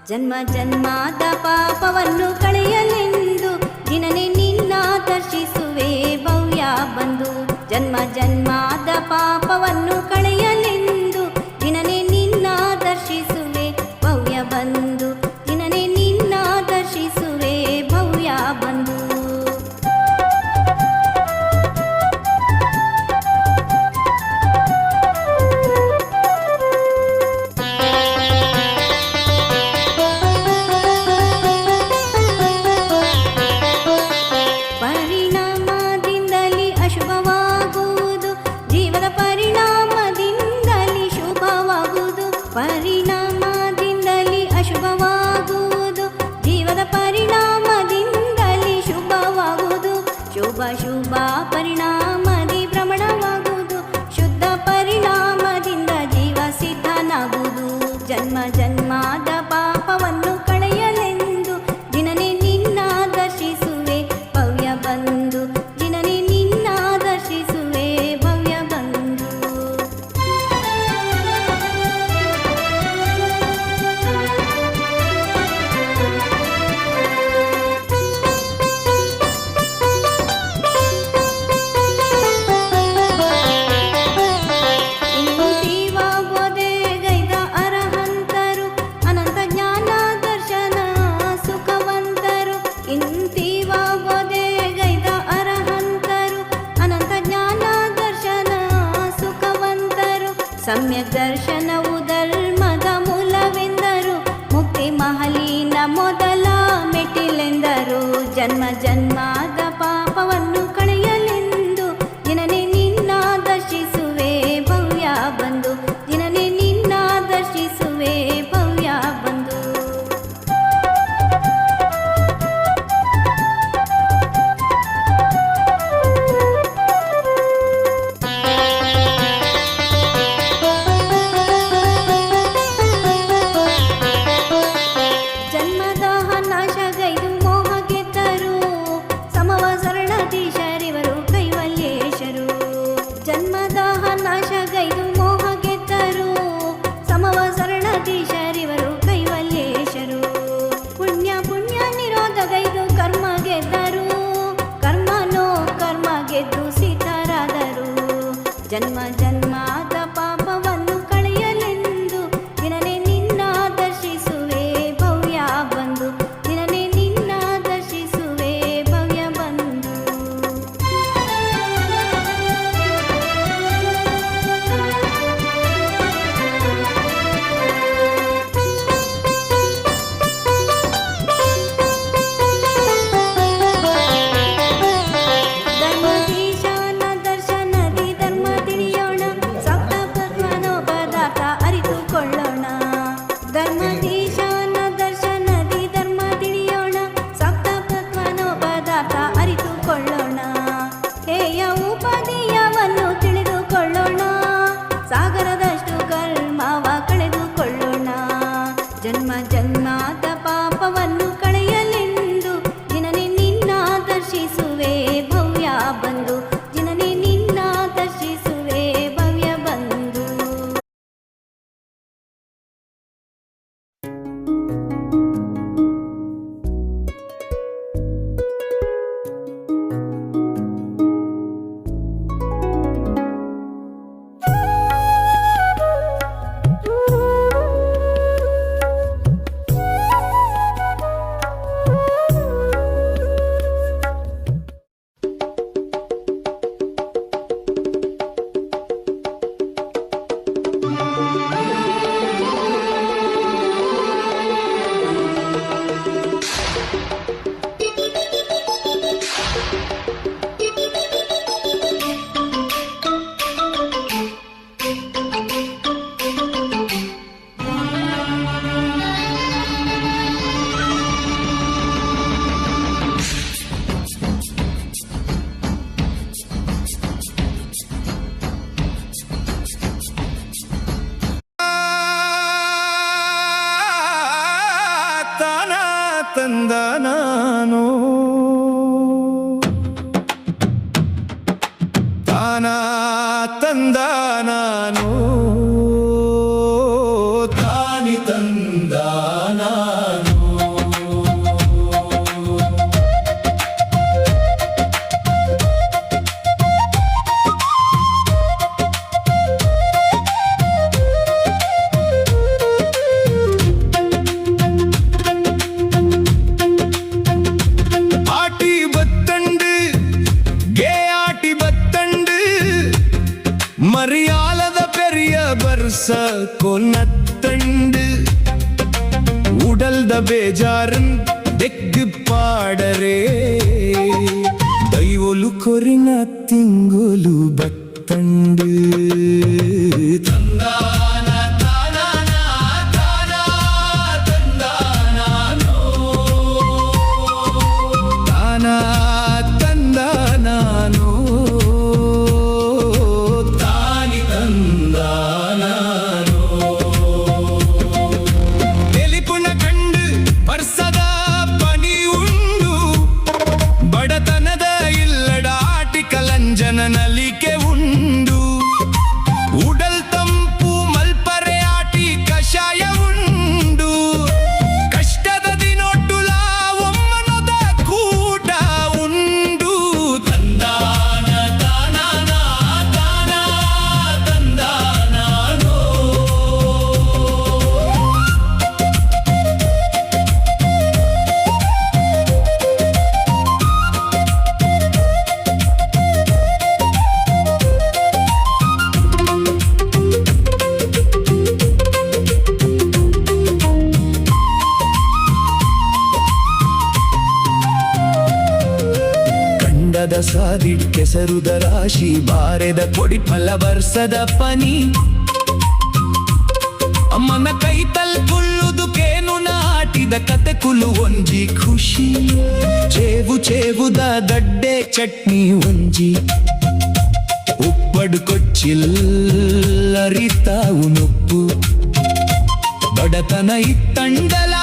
ಜನ್ಮ ಜನ್ಮದ ಪಾಪವನ್ನು ಕಳೆಯಲೆಂದು ದಿನನೇ ನಿನ್ನ ದರ್ಶಿಸುವೆ ಭವ್ಯ ಬಂಧು. ಜನ್ಮ ಜನ್ಮದ ಪಾಪವನ್ನು ಕಳೆಯಲೆಂದು ದಿನನೇ ನಿನ್ನ ದರ್ಶಿಸುವೆ ಭವ್ಯ ಬಂಧು. ದಿನನೇ ನಿನ್ನ ದರ್ಶಿಸುವೆ ಭವ್ಯ ಬಂಧು. ಪರಿಣಾಮದಿಂದಲೇ ಅಶುಭವಾಗುವುದು ಜೀವದ ಪರಿಣಾಮದಿಂದಲೇ ಶುಭವಾಗುವುದು. ಪರಿಣಾಮದಿಂದಲೇ ಅಶುಭವಾಗುವುದು ಜೀವದ ಪರಿಣಾಮದಿಂದಲೇ ಶುಭವಾಗುವುದು. ಶುಭ ಶುಭ ಪರಿಣಾಮದಿ ಭ್ರಮಣವಾಗುವುದು. ಶುದ್ಧ ಪರಿಣಾಮದಿಂದ ಜೀವ ಸಿದ್ಧನಾಗುವುದು. ಜನ್ಮ ಜನ್ಮದ ಪಾಪವನ್ನು ಕಳೆಯಲೆಂದು ದಿನನೇ ನಿನ್ನ ದರ್ಶಿಸುವೆ ಭವ್ಯ ಬಂಧು. ದಿನನೇ ನಿನ್ನ ದರ್ಶಿಸುವೆ ಭವ್ಯ ಬಂಧು. ಇಂತೀವಾಗೋದೆಗೈದ ಅರಹಂತರು ಅನಂತ ಜ್ಞಾನ ದರ್ಶನ ಸುಖವಂತರು. ಇಂತೀವಾಗೋದೆಗೈದ ಅರಹಂತರು ಅನಂತ ಜ್ಞಾನ ದರ್ಶನ ಸುಖವಂತರು. ಸಮ್ಯಕ್ ದರ್ಶನವು ಧರ್ಮದ ಮೂಲವೆಂದರು. ಮುಕ್ತಿ ಮಹಲಿನ ಮೊದಲ ಮೆಟ್ಟಿಲೆಂದರು. ಜನ್ಮ ಜನ್ಮದ ಪಾಪವನ್ನು ಕಳೆಯಲೆಂದು ದಿನನೇ ನಿನ್ನ ದರ್ಶಿಸುವೆ ಭವ್ಯ ಬಂಧು. ದಿನನೇ ನಿನ್ನ ದರ್ಶಿಸುವೆ ಭವ್ಯ ಬಂಧು. ಜನ್ಮದಾಹ ನಾಶಗೈದು ಮೋಹ ಗೆದ್ದರು. ಸಮವಸರಣಧೀಶರಿವರು ಕೈವಲ್ಯೇಶರು. ಜನ್ಮದಾಹ ನಾಶಗೈದು ಮೋಹ ಗೆದ್ದರು. ಸಮವಸರಣಧೀಶರಿವರು ಕೈವಲ್ಯೇಶರು. ಪುಣ್ಯ ಪುಣ್ಯ ನಿರೋಧಗೈದು ಕರ್ಮ ಗೆದ್ದರು. ಕರ್ಮನೋ ಕರ್ಮ ಗೆದ್ದು ಸಿದ್ಧರಾದರು. ಜನ್ಮ ಜನ್ಮದ ಪಾಪವನ್ನು ಕಳೆಯಲೆಂದು ದಿನನೇ ನಿನ್ನ ದರ್ಶಿಸುವೆ ಭವ್ಯ ಬಂಧು. ದಿನನೇ ನಿನ್ನ ದರ್ಶಿಸುವೆ ಭವ್ಯ ಬಂಧು. ಧರ್ಮಧೀಶನ ದರ್ಶನದಿ ಧರ್ಮ ತಿಳಿಯೋಣ. ಸಪ್ತತತ್ವನೋ ಪದಾರ್ಥ ಅರಿತುಕೊಳ್ಳೋಣ. ಧರ್ಮಧೀಶನ ದರ್ಶನದಿ ಧರ್ಮ ತಿಳಿಯೋಣ. ಸಪ್ತತತ್ವನೋ ಪದಾರ್ಥ ಅರಿತುಕೊಳ್ಳೋಣ. ಹೇಯ ಉಪಾದೇಯವನ್ನು ತಿಳಿದುಕೊಳ್ಳೋಣ. ಸಾಗರದಷ್ಟು ಕರ್ಮವ ಕಳೆದುಕೊಳ್ಳೋಣ. ಜನ್ಮ ಜನ್ಮದ ಪಾಪವನ್ನು ಕಳೆಯಲೆಂದು ದಿನನೇ ನಿನ್ನ ದರ್ಶಿಸುವೆ ಭವ್ಯ ಬಂಧು. ದಿನನೇ ನಿನ್ನ ದರ್ಶಿಸುವೆ ಭವ್ಯ ಬಂಧು. ತಂದ ನಾನು ತಾನ ತಂದ ನಾನು ತಾನಿತ ವರ್ಷ ಕೊನ್ನತ್ತಂಡು ಉಡಲ್ದ ಬೇಜಾರನ್ ದೆಗ್ಗು ಪಾಡರೆ ದೈವೊಲು ಕೊರಿನ ತಿಂಗೊಲು ಬತ್ತಂಡು ತಂದಾನ ತಾನಾನ ತಾನ ತಂದಾನೋ ತಾನ ತಂದಾನೋ ತಾನಿ ತಂದಾನೋ ತೆಲಿಪುನ ಕಂಡು ವರ್ಷದ ಪನಿ ಉಂಡು ಬಡತನದ ಇಲ್ಲಡ ಆಟಿಕಲಂಜನ ನಲಿಕೆ ಉಂಡು ಉಡಲ್ ತಂಪು ಮಲ್ಪರೆ ಆಟಿ ಕಷಾಯ ಉಂಡು ಕಷ್ಟದ ದಿನೊಟ್ಟುಲ ಒಮ್ಮನದ ಕೂಟ ಉಂಡು ತಂದಾನ ತಾನಾನ ತಾನ ತಂದಾನೋ ಕಂಡದ ಸಾದಿ ಕೆಸರುದ ರಾಶಿ ಬಾರೆದ ಕೊಡಿ ಫಲ ವರ್ಷದ ಪನಿ ಅಮ್ಮನ ಕೈ ತಲ್ಪುಳ್ಳುದು ಕೇನು ನಾಟಿದ ಕತೆ ಕುಲು ಒಂಜಿ ಖುಷಿ ಚೇವು ಚೇವುದ ದಡ್ಡೆ ಚಟ್ನಿ ಒಂಜಿ ಉಪ್ಪಡು ಕೊಚ್ಚಿಲ್ಲರಿತಾವು ನೊಪ್ಪು ಬಡತನ ಇತ್ತಂಡಲ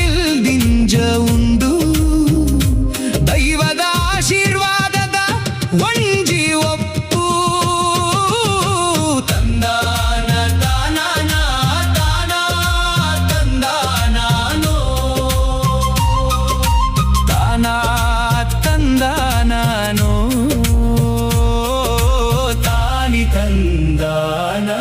ಇಲ್ದಿಂಜ ಉಂಡು ದೈವದ ಆಶೀರ್ವಾದದ ಒಂಜಿ ಒಪ್ಪು ತಂದಾನ ತಾನಾನ ತಾನ ತಂದಾನೋ ತಾನ ತಂದಾನೋ ತಾನಿ ತಂದಾನೋ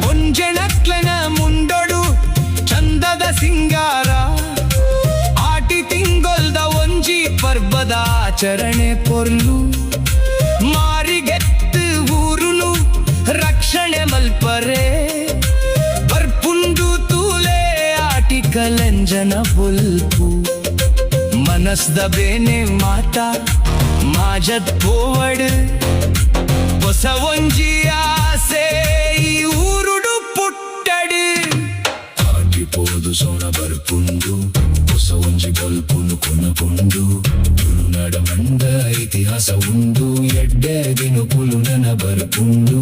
ಒಂಜೆಣಕ್ಲನ ಮುಂಡೊಡು ಚಂದದ ಸಿಂಗಾರ ಆಟಿ ತಿಂಗೊಲ್ದ ಒಂಜಿ ಪರ್ಬದ ಆಚರಣೆ ಪೊರ್ಲು ಮಾರಿಗೆತ್ತು ಊರುನು ರಕ್ಷಣೆ ಮಲ್ಪರೆ ಬರ್ಪುಂಡು ತೂಲೆ ಆಟಿ ಕಲಂಜನ ಬೊಲ್ಪು ಮನಸ್ದ ಬೇನೆ ಮಾತ ಮಾಜದ್ ಪೋವಡ್ ಹೊಸ ಒಂಜಿ ಆಸೆ ಈ ಊರುಡು ಪುಟ್ಟಡು ಆಟಿಪೋದು ಸೋಣ ಬರ್ಪುಂಡು ಹೊಸ ಒಂಜಿ ಬಲ್ಪುನು ಕೊನಪುಂಡು ತುಳುನಾಡ ಮಂಡ ಇತಿಹಾಸ ಉಂಡು ಎಡ್ಡೆ ದಿನು ಪುಲು ನನ ಬರ್ಪುಂಡು